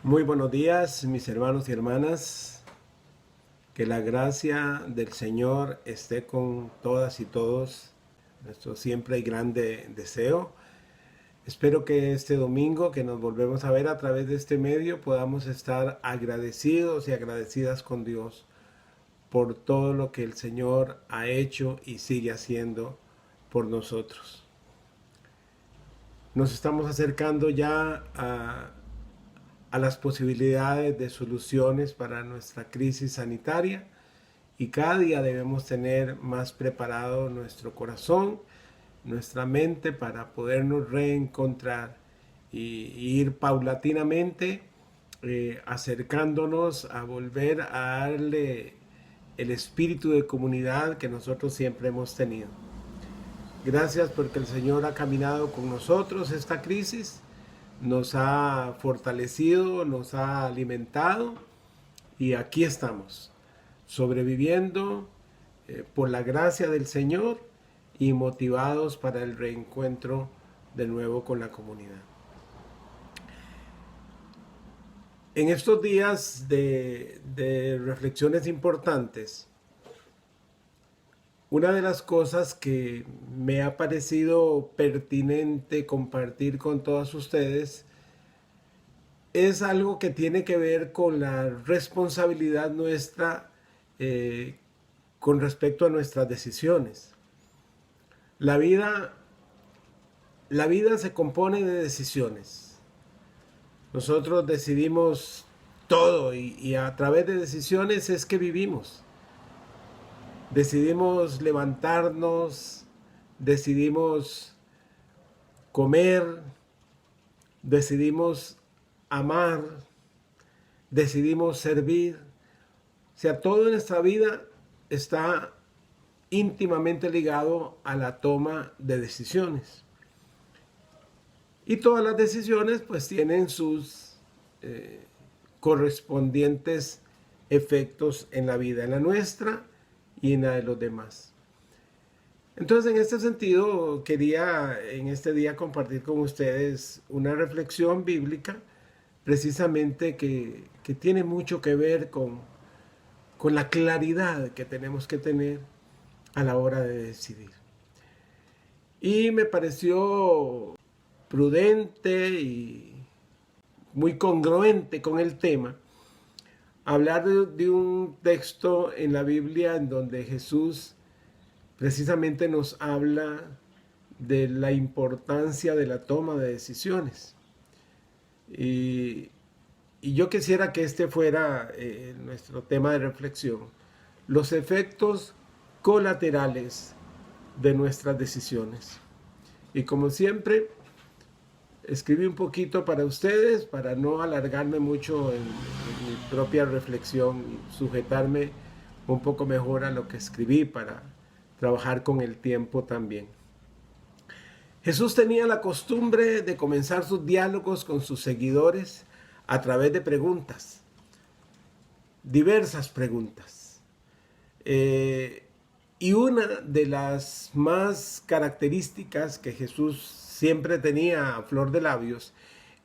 Muy buenos días, mis hermanos y hermanas. Que la gracia del Señor esté con todas y todos. Nuestro siempre y grande deseo. Espero que este domingo que nos volvemos a ver a través de este medio podamos estar agradecidos y agradecidas con Dios por todo lo que el Señor ha hecho y sigue haciendo por nosotros. Nos estamos acercando ya a las posibilidades de soluciones para nuestra crisis sanitaria y cada día debemos tener más preparado nuestro corazón, nuestra mente para podernos reencontrar y ir paulatinamente acercándonos a volver a darle el espíritu de comunidad que nosotros siempre hemos tenido. Gracias porque el Señor ha caminado con nosotros esta crisis, nos ha fortalecido, nos ha alimentado y aquí estamos, sobreviviendo por la gracia del Señor y motivados para el reencuentro de nuevo con la comunidad. En estos días de reflexiones importantes, una de las cosas que me ha parecido pertinente compartir con todos ustedes es algo que tiene que ver con la responsabilidad nuestra con respecto a nuestras decisiones. La vida se compone de decisiones. Nosotros decidimos todo y a través de decisiones es que vivimos. Decidimos levantarnos, decidimos comer, decidimos amar, decidimos servir. O sea, todo en nuestra vida está íntimamente ligado a la toma de decisiones. Y todas las decisiones pues tienen sus correspondientes efectos en la vida, en la nuestra y en la de los demás. Entonces, en este sentido, quería en este día compartir con ustedes una reflexión bíblica precisamente que tiene mucho que ver con la claridad que tenemos que tener a la hora de decidir. Y me pareció prudente y muy congruente con el tema hablar de un texto en la Biblia en donde Jesús precisamente nos habla de la importancia de la toma de decisiones. Y yo quisiera que este fuera nuestro tema de reflexión, los efectos colaterales de nuestras decisiones. Y como siempre, escribí un poquito para ustedes, para no alargarme mucho en mi propia reflexión y sujetarme un poco mejor a lo que escribí para trabajar con el tiempo también. Jesús tenía la costumbre de comenzar sus diálogos con sus seguidores a través de preguntas, diversas preguntas. Y una de las más características que Jesús siempre tenía a flor de labios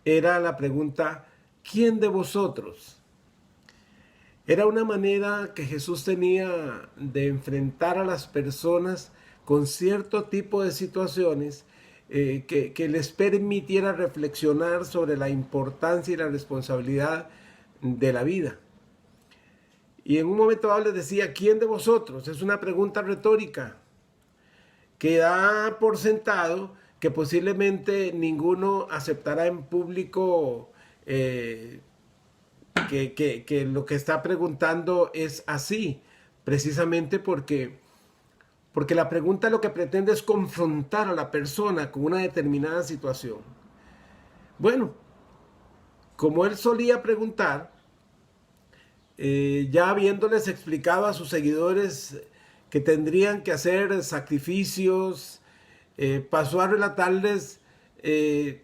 era la pregunta, ¿quién de vosotros? Era una manera que Jesús tenía de enfrentar a las personas con cierto tipo de situaciones que les permitiera reflexionar sobre la importancia y la responsabilidad de la vida. Y en un momento dado les decía, ¿quién de vosotros? Es una pregunta retórica que da por sentado que posiblemente ninguno aceptará en público que lo que está preguntando es así, precisamente porque la pregunta lo que pretende es confrontar a la persona con una determinada situación. Bueno, como él solía preguntar, ya habiéndoles explicado a sus seguidores que tendrían que hacer sacrificios, pasó a relatarles 3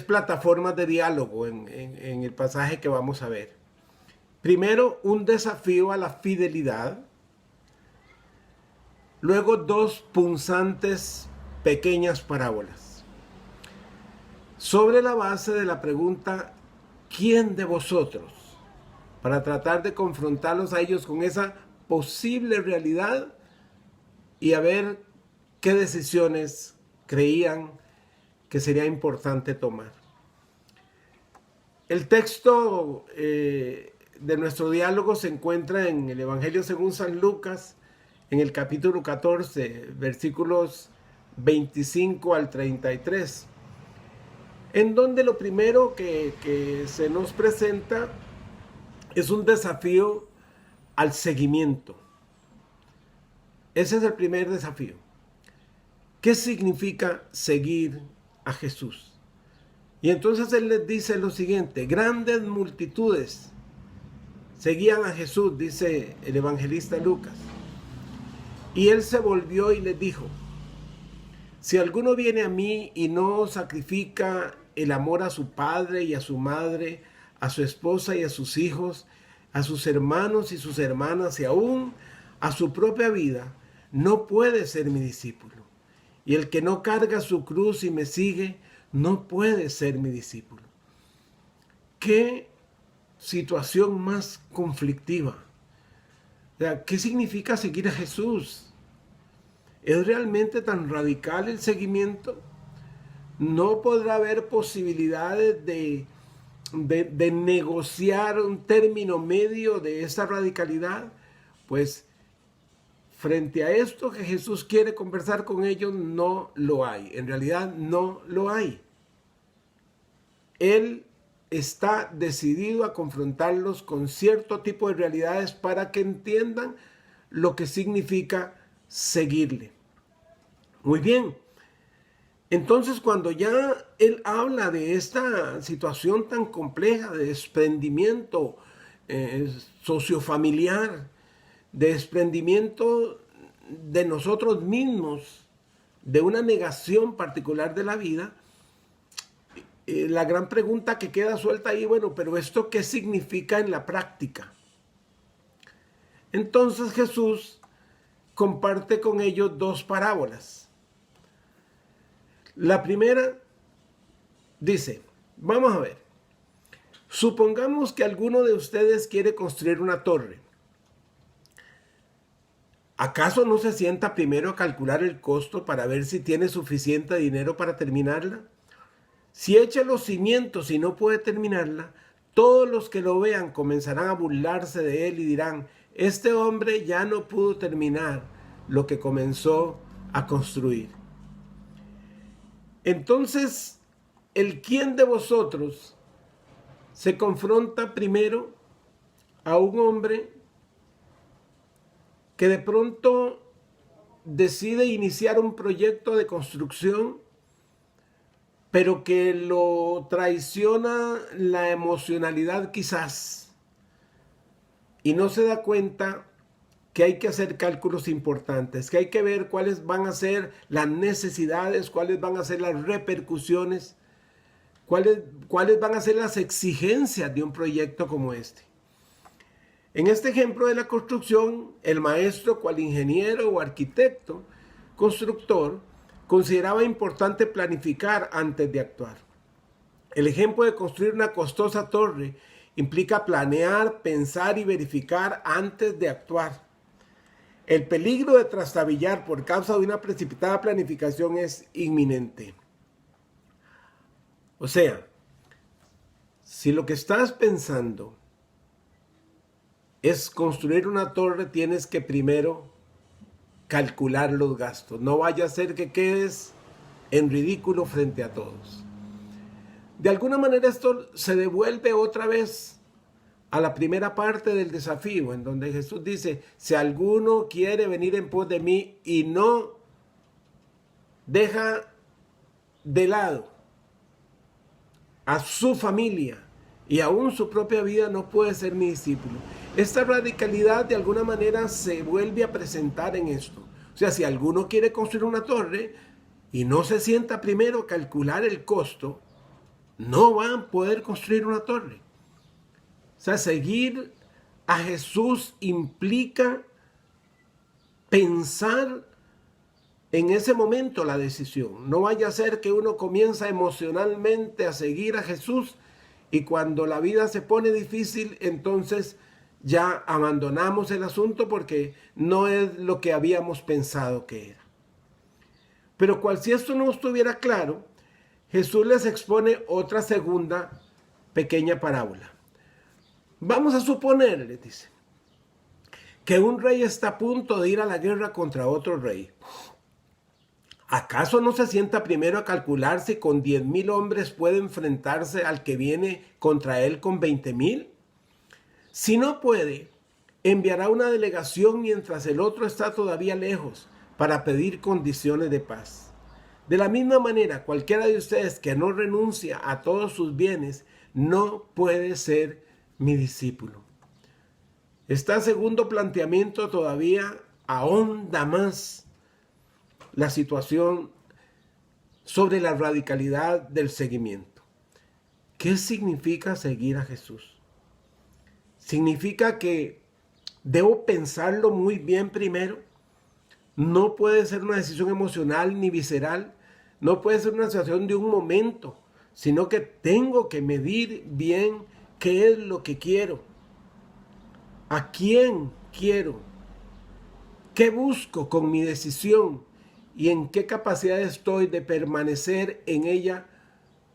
plataformas de diálogo en el pasaje que vamos a ver. Primero, un desafío a la fidelidad. Luego, 2 punzantes pequeñas parábolas. Sobre la base de la pregunta, ¿quién de vosotros? Para tratar de confrontarlos a ellos con esa posible realidad y a ver qué decisiones creían que sería importante tomar. El texto de nuestro diálogo se encuentra en el Evangelio según San Lucas, en el capítulo 14, versículos 25 al 33, en donde lo primero que se nos presenta es un desafío al seguimiento. Ese es el primer desafío. ¿Qué significa seguir a Jesús? Y entonces él les dice lo siguiente: grandes multitudes seguían a Jesús, dice el evangelista Lucas. Y él se volvió y les dijo: si alguno viene a mí y no sacrifica el amor a su padre y a su madre, a su esposa y a sus hijos, a sus hermanos y sus hermanas y aún a su propia vida, no puede ser mi discípulo. Y el que no carga su cruz y me sigue, no puede ser mi discípulo. ¿Qué situación más conflictiva? O sea, ¿qué significa seguir a Jesús? ¿Es realmente tan radical el seguimiento? ¿No podrá haber posibilidades de negociar un término medio de esa radicalidad? Pues frente a esto que Jesús quiere conversar con ellos, no lo hay. En realidad no lo hay. Él está decidido a confrontarlos con cierto tipo de realidades para que entiendan lo que significa seguirle. Muy bien. Entonces, cuando ya él habla de esta situación tan compleja de desprendimiento sociofamiliar, de desprendimiento de nosotros mismos, de una negación particular de la vida, la gran pregunta que queda suelta ahí, bueno, pero ¿esto qué significa en la práctica? Entonces Jesús comparte con ellos dos parábolas. La primera dice, vamos a ver, supongamos que alguno de ustedes quiere construir una torre. ¿Acaso no se sienta primero a calcular el costo para ver si tiene suficiente dinero para terminarla? Si echa los cimientos y no puede terminarla, todos los que lo vean comenzarán a burlarse de él y dirán, este hombre ya no pudo terminar lo que comenzó a construir. Entonces, ¿el quién de vosotros se confronta primero a un hombre que de pronto decide iniciar un proyecto de construcción, pero que lo traiciona la emocionalidad quizás, y no se da cuenta que hay que hacer cálculos importantes, que hay que ver cuáles van a ser las necesidades, cuáles van a ser las repercusiones, cuáles van a ser las exigencias de un proyecto como este? En este ejemplo de la construcción, el maestro, cual ingeniero o arquitecto, constructor, consideraba importante planificar antes de actuar. El ejemplo de construir una costosa torre implica planear, pensar y verificar antes de actuar. El peligro de trastabillar por causa de una precipitada planificación es inminente. O sea, si lo que estás pensando es construir una torre, tienes que primero calcular los gastos. No vaya a ser que quedes en ridículo frente a todos. De alguna manera esto se devuelve otra vez a la primera parte del desafío, en donde Jesús dice, si alguno quiere venir en pos de mí y no deja de lado a su familia y aún su propia vida, no puede ser mi discípulo. Esta radicalidad de alguna manera se vuelve a presentar en esto. O sea, si alguno quiere construir una torre y no se sienta primero a calcular el costo, no van a poder construir una torre. O sea, seguir a Jesús implica pensar en ese momento la decisión. No vaya a ser que uno comienza emocionalmente a seguir a Jesús Y cuando la vida se pone difícil, entonces ya abandonamos el asunto porque no es lo que habíamos pensado que era. Pero cual si esto no estuviera claro, Jesús les expone otra segunda pequeña parábola. Vamos a suponer, les dice, que un rey está a punto de ir a la guerra contra otro rey. ¿Acaso no se sienta primero a calcular si con 10,000 hombres puede enfrentarse al que viene contra él con 20,000? Si no puede, enviará una delegación mientras el otro está todavía lejos para pedir condiciones de paz. De la misma manera, cualquiera de ustedes que no renuncia a todos sus bienes no puede ser mi discípulo. Este segundo planteamiento todavía ahonda más la situación sobre la radicalidad del seguimiento. ¿Qué significa seguir a Jesús? Significa que debo pensarlo muy bien primero. No puede ser una decisión emocional ni visceral. No puede ser una situación de un momento, sino que tengo que medir bien qué es lo que quiero, a quién quiero, qué busco con mi decisión y en qué capacidad estoy de permanecer en ella,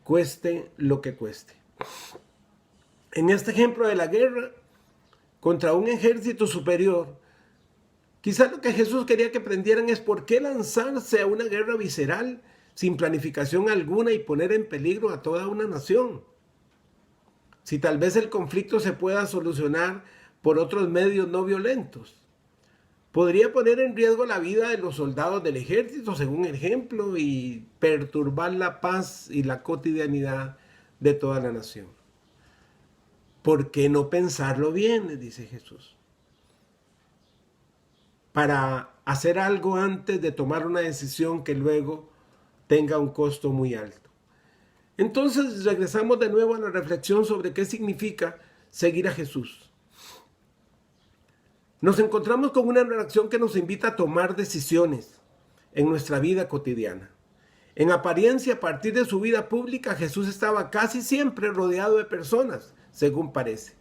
cueste lo que cueste. En este ejemplo de la guerra contra un ejército superior, quizás lo que Jesús quería que aprendieran es por qué lanzarse a una guerra visceral sin planificación alguna y poner en peligro a toda una nación. Si tal vez el conflicto se pueda solucionar por otros medios no violentos. Podría poner en riesgo la vida de los soldados del ejército, según el ejemplo, y perturbar la paz y la cotidianidad de toda la nación. ¿Por qué no pensarlo bien?, les dice Jesús. Para hacer algo antes de tomar una decisión que luego tenga un costo muy alto. Entonces regresamos de nuevo a la reflexión sobre qué significa seguir a Jesús. Nos encontramos con una reacción que nos invita a tomar decisiones en nuestra vida cotidiana. En apariencia, a partir de su vida pública, Jesús estaba casi siempre rodeado de personas, según parece.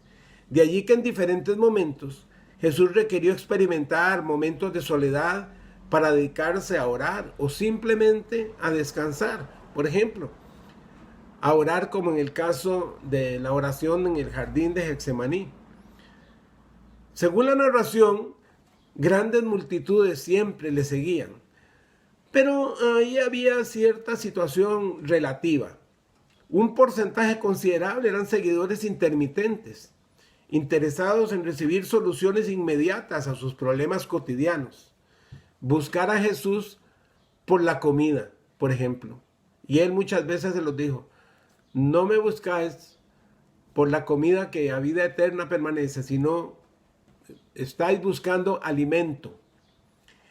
De allí que en diferentes momentos Jesús requirió experimentar momentos de soledad para dedicarse a orar o simplemente a descansar. Por ejemplo, a orar como en el caso de la oración en el jardín de Getsemaní. Según la narración, grandes multitudes siempre le seguían, pero ahí había cierta situación relativa. Un porcentaje considerable eran seguidores intermitentes, interesados en recibir soluciones inmediatas a sus problemas cotidianos. Buscar a Jesús por la comida, por ejemplo. Y él muchas veces se los dijo: no me buscáis por la comida que a vida eterna permanece, sino estáis buscando alimento.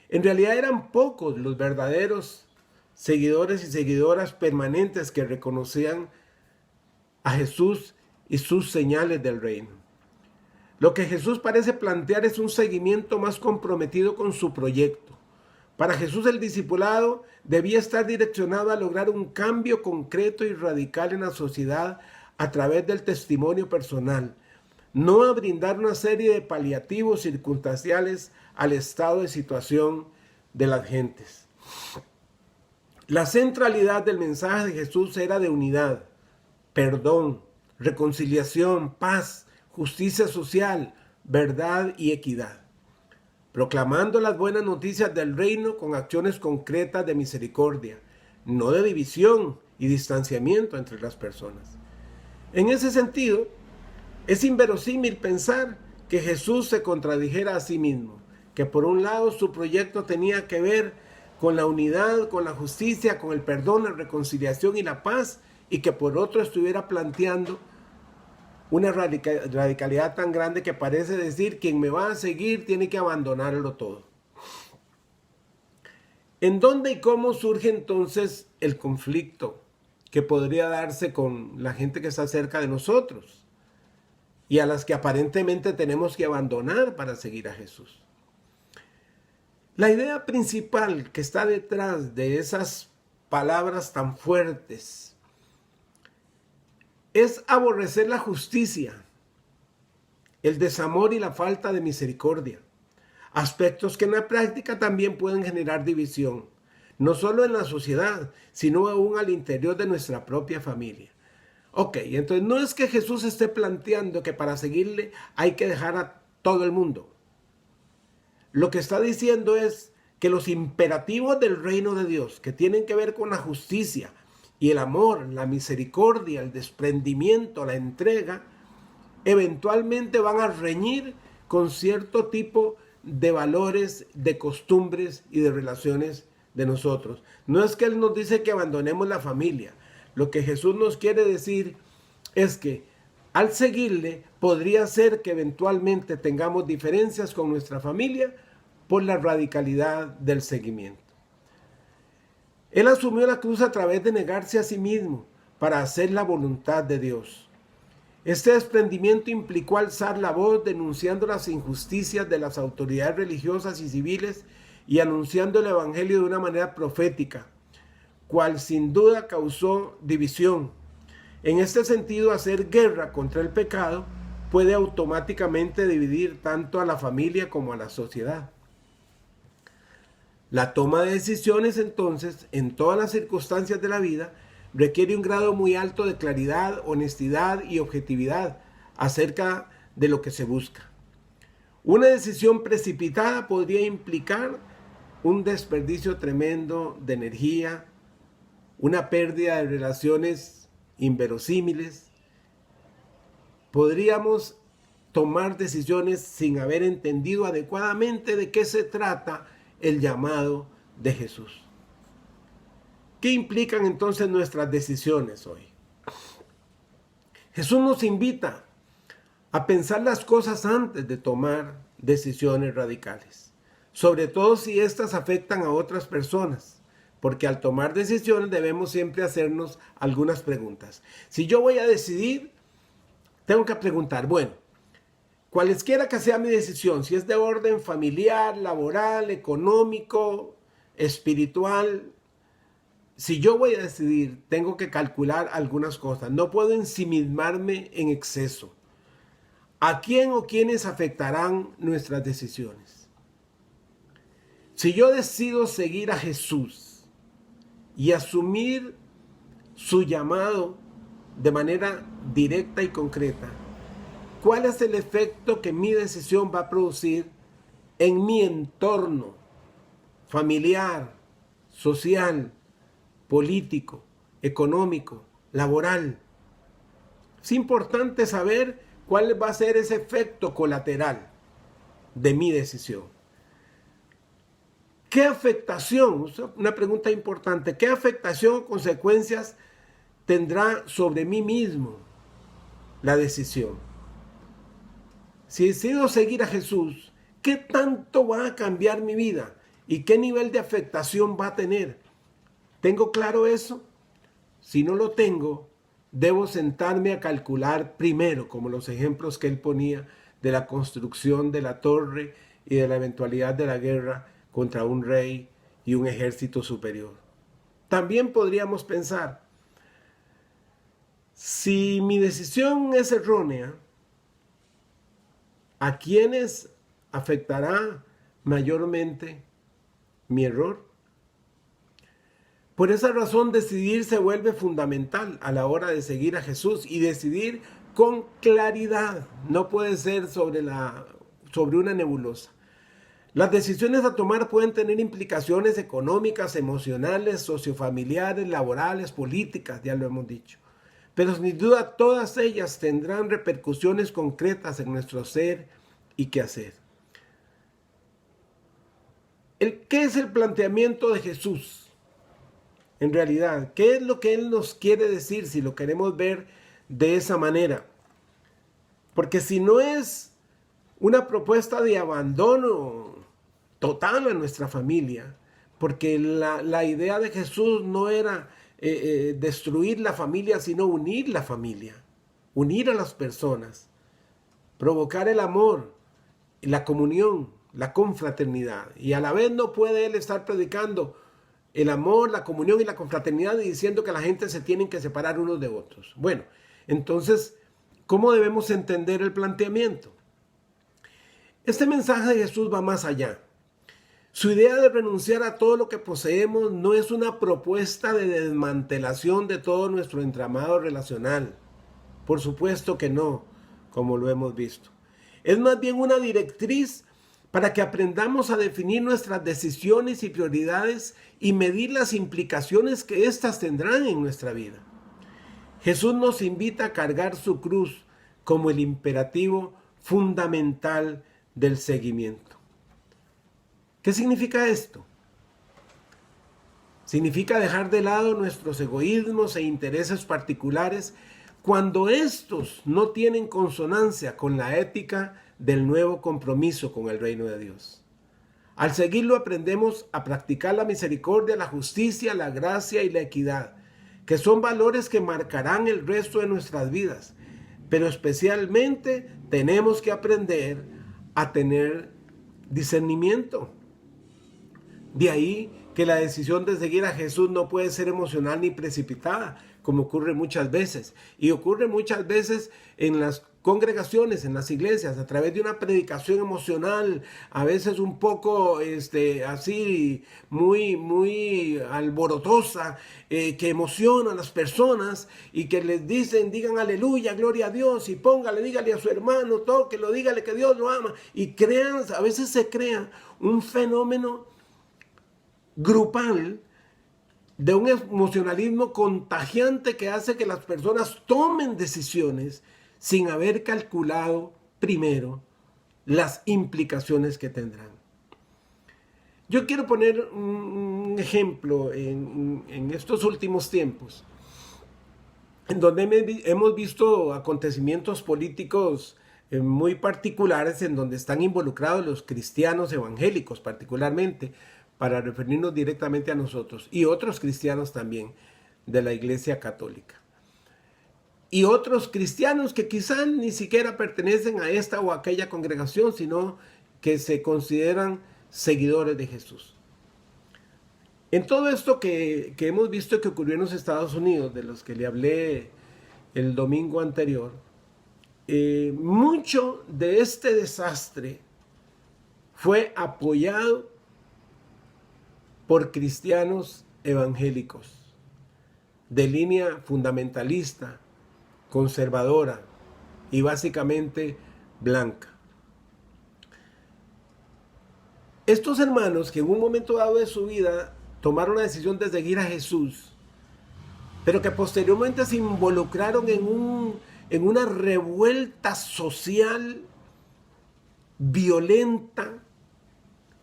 En realidad eran pocos los verdaderos seguidores y seguidoras permanentes que reconocían a Jesús y sus señales del reino. Lo que Jesús parece plantear es un seguimiento más comprometido con su proyecto. Para Jesús el discipulado debía estar direccionado a lograr un cambio concreto y radical en la sociedad a través del testimonio personal, no a brindar una serie de paliativos circunstanciales al estado de situación de las gentes. La centralidad del mensaje de Jesús era de unidad, perdón, reconciliación, paz, justicia social, verdad y equidad, proclamando las buenas noticias del reino con acciones concretas de misericordia, no de división y distanciamiento entre las personas. En ese sentido, es inverosímil pensar que Jesús se contradijera a sí mismo, que por un lado su proyecto tenía que ver con la unidad, con la justicia, con el perdón, la reconciliación y la paz, y que por otro estuviera planteando una radicalidad tan grande que parece decir: quien me va a seguir tiene que abandonarlo todo. ¿En dónde y cómo surge entonces el conflicto que podría darse con la gente que está cerca de nosotros y a las que aparentemente tenemos que abandonar para seguir a Jesús? La idea principal que está detrás de esas palabras tan fuertes es aborrecer la justicia, el desamor y la falta de misericordia. Aspectos que en la práctica también pueden generar división, no solo en la sociedad, sino aún al interior de nuestra propia familia. Ok, entonces no es que Jesús esté planteando que para seguirle hay que dejar a todo el mundo. Lo que está diciendo es que los imperativos del reino de Dios, que tienen que ver con la justicia y el amor, la misericordia, el desprendimiento, la entrega, eventualmente van a reñir con cierto tipo de valores, de costumbres y de relaciones de nosotros. No es que Él nos dice que abandonemos la familia. Lo que Jesús nos quiere decir es que al seguirle podría ser que eventualmente tengamos diferencias con nuestra familia por la radicalidad del seguimiento. Él asumió la cruz a través de negarse a sí mismo para hacer la voluntad de Dios. Este desprendimiento implicó alzar la voz denunciando las injusticias de las autoridades religiosas y civiles y anunciando el evangelio de una manera profética, cual sin duda causó división. En este sentido, hacer guerra contra el pecado puede automáticamente dividir tanto a la familia como a la sociedad. La toma de decisiones, entonces, en todas las circunstancias de la vida, requiere un grado muy alto de claridad, honestidad y objetividad acerca de lo que se busca. Una decisión precipitada podría implicar un desperdicio tremendo de energía, una pérdida de relaciones inverosímiles. Podríamos tomar decisiones sin haber entendido adecuadamente de qué se trata el llamado de Jesús. ¿Qué implican entonces nuestras decisiones hoy? Jesús nos invita a pensar las cosas antes de tomar decisiones radicales, sobre todo si éstas afectan a otras personas, porque al tomar decisiones debemos siempre hacernos algunas preguntas. Si yo voy a decidir, tengo que preguntar, bueno, cualesquiera que sea mi decisión, si es de orden familiar, laboral, económico, espiritual, si yo voy a decidir, tengo que calcular algunas cosas. No puedo ensimismarme en exceso. ¿A quién o quiénes afectarán nuestras decisiones? Si yo decido seguir a Jesús y asumir su llamado de manera directa y concreta, ¿cuál es el efecto que mi decisión va a producir en mi entorno familiar, social, político, económico, laboral? Es importante saber cuál va a ser ese efecto colateral de mi decisión. ¿Qué afectación? Una pregunta importante. ¿Qué afectación o consecuencias tendrá sobre mí mismo la decisión? Si decido seguir a Jesús, ¿qué tanto va a cambiar mi vida? ¿Y qué nivel de afectación va a tener? ¿Tengo claro eso? Si no lo tengo, debo sentarme a calcular primero, como los ejemplos que él ponía de la construcción de la torre y de la eventualidad de la guerra contra un rey y un ejército superior. También podríamos pensar, si mi decisión es errónea, ¿a quiénes afectará mayormente mi error? Por esa razón, decidir se vuelve fundamental a la hora de seguir a Jesús y decidir con claridad. No puede ser sobre una nebulosa. Las decisiones a tomar pueden tener implicaciones económicas, emocionales, sociofamiliares, laborales, políticas, ya lo hemos dicho. Pero sin duda todas ellas tendrán repercusiones concretas en nuestro ser y quehacer. ¿Qué es el planteamiento de Jesús? En realidad, ¿qué es lo que Él nos quiere decir si lo queremos ver de esa manera? Porque si no es una propuesta de abandono total a nuestra familia, porque la idea de Jesús no era destruir la familia, sino unir la familia, unir a las personas, provocar el amor, la comunión, la confraternidad. Y a la vez no puede Él estar predicando el amor, la comunión y la confraternidad y diciendo que la gente se tienen que separar unos de otros. Bueno, Entonces, ¿cómo debemos entender el planteamiento? Este mensaje de Jesús va más allá. Su idea de renunciar a todo lo que poseemos no es una propuesta de desmantelación de todo nuestro entramado relacional. Por supuesto que no, como lo hemos visto. Es más bien una directriz para que aprendamos a definir nuestras decisiones y prioridades y medir las implicaciones que éstas tendrán en nuestra vida. Jesús nos invita a cargar su cruz como el imperativo fundamental del seguimiento. ¿Qué significa esto? Significa dejar de lado nuestros egoísmos e intereses particulares cuando estos no tienen consonancia con la ética del nuevo compromiso con el reino de Dios. Al seguirlo aprendemos a practicar la misericordia, la justicia, la gracia y la equidad, que son valores que marcarán el resto de nuestras vidas. Pero especialmente tenemos que aprender a tener discernimiento. De ahí que la decisión de seguir a Jesús no puede ser emocional ni precipitada, como ocurre muchas veces. Y ocurre muchas veces en las congregaciones, en las iglesias, a través de una predicación emocional, a veces un poco así, muy alborotosa, que emociona a las personas y que les digan aleluya, gloria a Dios, y dígale a su hermano, tóquelo, dígale que Dios lo ama. Y a veces se crea un fenómeno grupal de un emocionalismo contagiante que hace que las personas tomen decisiones sin haber calculado primero las implicaciones que tendrán. Yo quiero poner un ejemplo en estos últimos tiempos, en donde hemos visto acontecimientos políticos muy particulares en donde están involucrados los cristianos evangélicos particularmente, para referirnos directamente a nosotros, y otros cristianos también de la Iglesia Católica. Y otros cristianos que quizás ni siquiera pertenecen a esta o aquella congregación, sino que se consideran seguidores de Jesús. En todo esto que hemos visto que ocurrió en los Estados Unidos, de los que le hablé el domingo anterior, mucho de este desastre fue apoyado por cristianos evangélicos de línea fundamentalista, conservadora y básicamente blanca. Estos hermanos que en un momento dado de su vida tomaron la decisión de seguir a Jesús, pero que posteriormente se involucraron en una revuelta social violenta,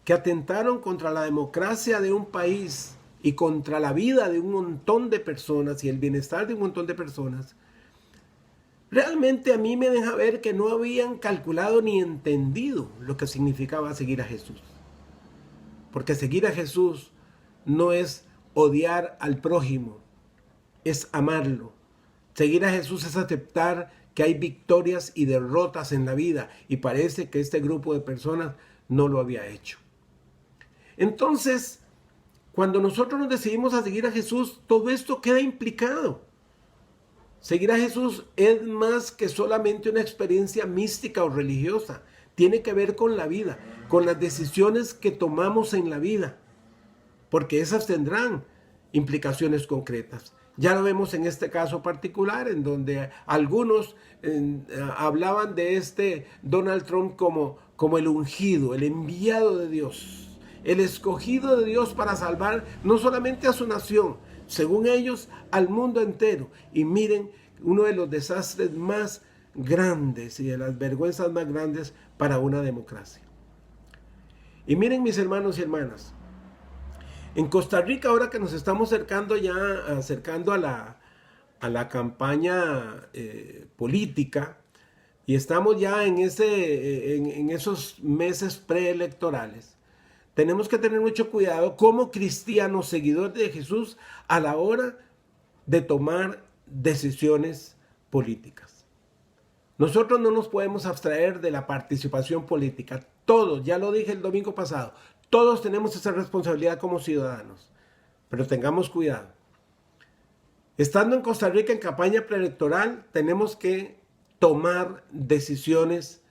que atentaron contra la democracia de un país y contra la vida de un montón de personas y el bienestar de un montón de personas, realmente a mí me deja ver que no habían calculado ni entendido lo que significaba seguir a Jesús. Porque seguir a Jesús no es odiar al prójimo, es amarlo. Seguir a Jesús es aceptar que hay victorias y derrotas en la vida, y parece que este grupo de personas no lo había hecho. Entonces, cuando nosotros nos decidimos a seguir a Jesús, todo esto queda implicado. Seguir a Jesús es más que solamente una experiencia mística o religiosa. Tiene que ver con la vida, con las decisiones que tomamos en la vida, porque esas tendrán implicaciones concretas. Ya lo vemos en este caso particular, en donde algunos hablaban de este Donald Trump como el ungido, el enviado de Dios, el escogido de Dios para salvar no solamente a su nación, según ellos, al mundo entero. Y miren, uno de los desastres más grandes y de las vergüenzas más grandes para una democracia. Y miren, mis hermanos y hermanas, en Costa Rica, ahora que nos estamos acercando a la campaña política, y estamos ya en esos meses preelectorales, tenemos que tener mucho cuidado como cristianos, seguidores de Jesús, a la hora de tomar decisiones políticas. Nosotros no nos podemos abstraer de la participación política. Todos, ya lo dije el domingo pasado, todos tenemos esa responsabilidad como ciudadanos, pero tengamos cuidado. Estando en Costa Rica en campaña preelectoral, tenemos que tomar decisiones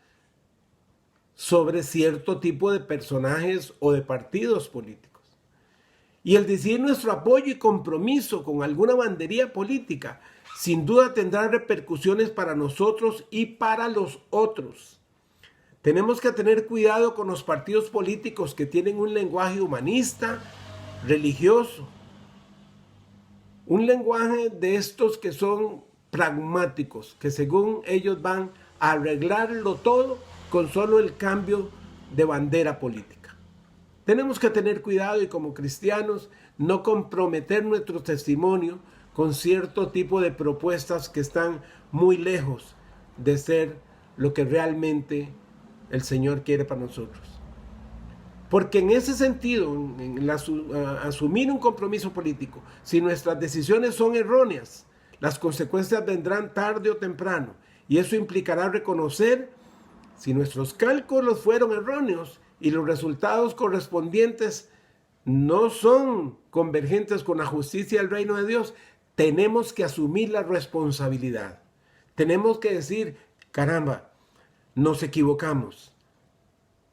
sobre cierto tipo de personajes o de partidos políticos. Y el decidir nuestro apoyo y compromiso con alguna bandería política, sin duda tendrá repercusiones para nosotros y para los otros. Tenemos que tener cuidado con los partidos políticos que tienen un lenguaje humanista, religioso, un lenguaje de estos que son pragmáticos, que según ellos van a arreglarlo todo con solo el cambio de bandera política. Tenemos que tener cuidado y como cristianos no comprometer nuestro testimonio con cierto tipo de propuestas que están muy lejos de ser lo que realmente el Señor quiere para nosotros. Porque en ese sentido, asumir un compromiso político, si nuestras decisiones son erróneas, las consecuencias vendrán tarde o temprano. Y eso implicará reconocer si nuestros cálculos fueron erróneos y los resultados correspondientes no son convergentes con la justicia del reino de Dios. Tenemos que asumir la responsabilidad. Tenemos que decir, caramba, nos equivocamos.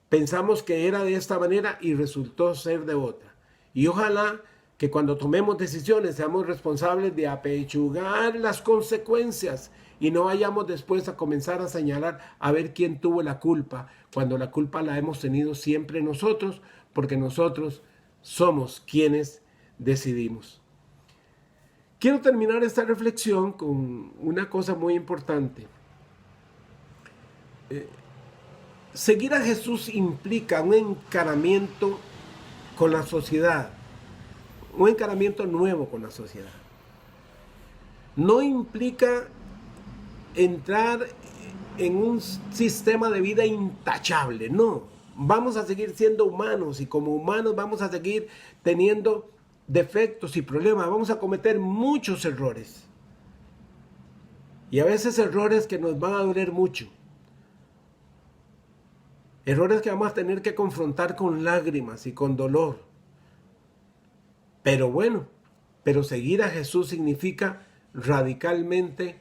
Pensamos que era de esta manera y resultó ser de otra. Y ojalá que cuando tomemos decisiones seamos responsables de apechugar las consecuencias y no vayamos después a comenzar a señalar a ver quién tuvo la culpa, cuando la culpa la hemos tenido siempre nosotros, porque nosotros somos quienes decidimos. Quiero terminar esta reflexión con una cosa muy importante. Seguir a Jesús implica un encaramiento con la sociedad, un encaramiento nuevo con la sociedad. No implica entrar en un sistema de vida intachable, no. Vamos a seguir siendo humanos y como humanos vamos a seguir teniendo defectos y problemas, vamos a cometer muchos errores. Y a veces errores que nos van a doler mucho. Errores que vamos a tener que confrontar con lágrimas y con dolor. Pero bueno, pero seguir a Jesús significa radicalmente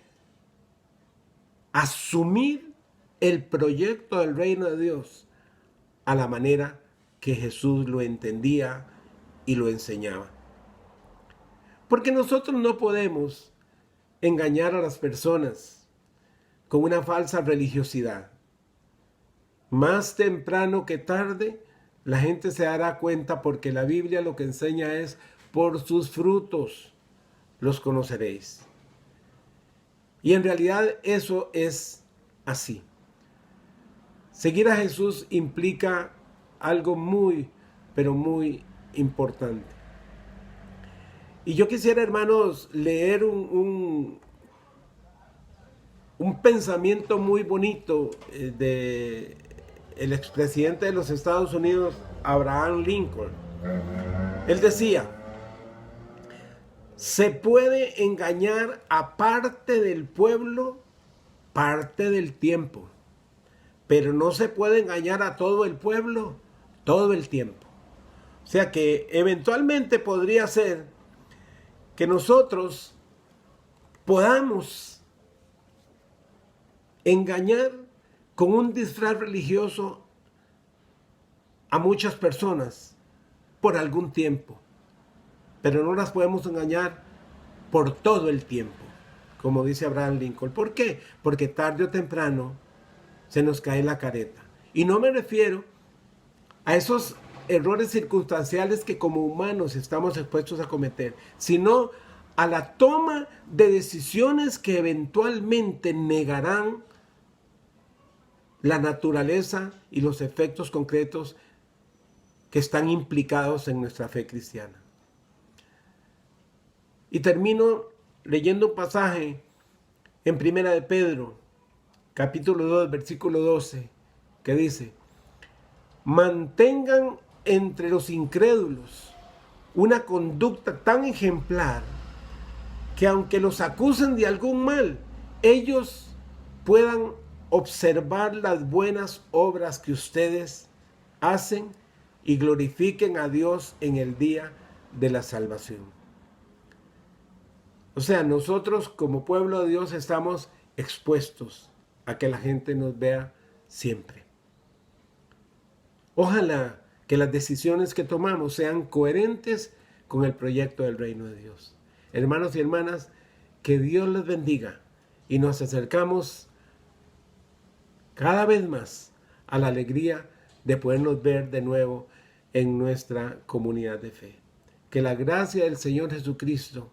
asumir el proyecto del reino de Dios a la manera que Jesús lo entendía y lo enseñaba. Porque nosotros no podemos engañar a las personas con una falsa religiosidad. Más temprano que tarde, la gente se dará cuenta porque la Biblia lo que enseña es, por sus frutos los conoceréis. Y en realidad eso es así. Seguir a Jesús implica algo muy, pero muy importante. Y yo quisiera, hermanos, leer un pensamiento muy bonito de el expresidente de los Estados Unidos, Abraham Lincoln. Él decía, se puede engañar a parte del pueblo, parte del tiempo, pero no se puede engañar a todo el pueblo, todo el tiempo. O sea que eventualmente podría ser que nosotros podamos engañar con un disfraz religioso a muchas personas por algún tiempo, pero no las podemos engañar por todo el tiempo, como dice Abraham Lincoln. ¿Por qué? Porque tarde o temprano se nos cae la careta. Y no me refiero a esos errores circunstanciales que como humanos estamos expuestos a cometer, sino a la toma de decisiones que eventualmente negarán la naturaleza y los efectos concretos que están implicados en nuestra fe cristiana. Y termino leyendo un pasaje en Primera de Pedro, capítulo 2, versículo 12, que dice, mantengan entre los incrédulos una conducta tan ejemplar que aunque los acusen de algún mal, ellos puedan observar las buenas obras que ustedes hacen y glorifiquen a Dios en el día de la salvación. O sea, nosotros como pueblo de Dios estamos expuestos a que la gente nos vea siempre. Ojalá que las decisiones que tomamos sean coherentes con el proyecto del reino de Dios. Hermanos y hermanas, que Dios les bendiga y nos acercamos cada vez más a la alegría de podernos ver de nuevo en nuestra comunidad de fe. Que la gracia del Señor Jesucristo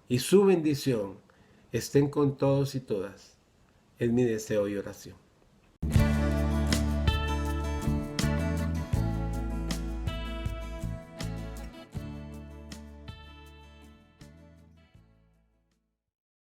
y su bendición estén con todos y todas. Es mi deseo y oración.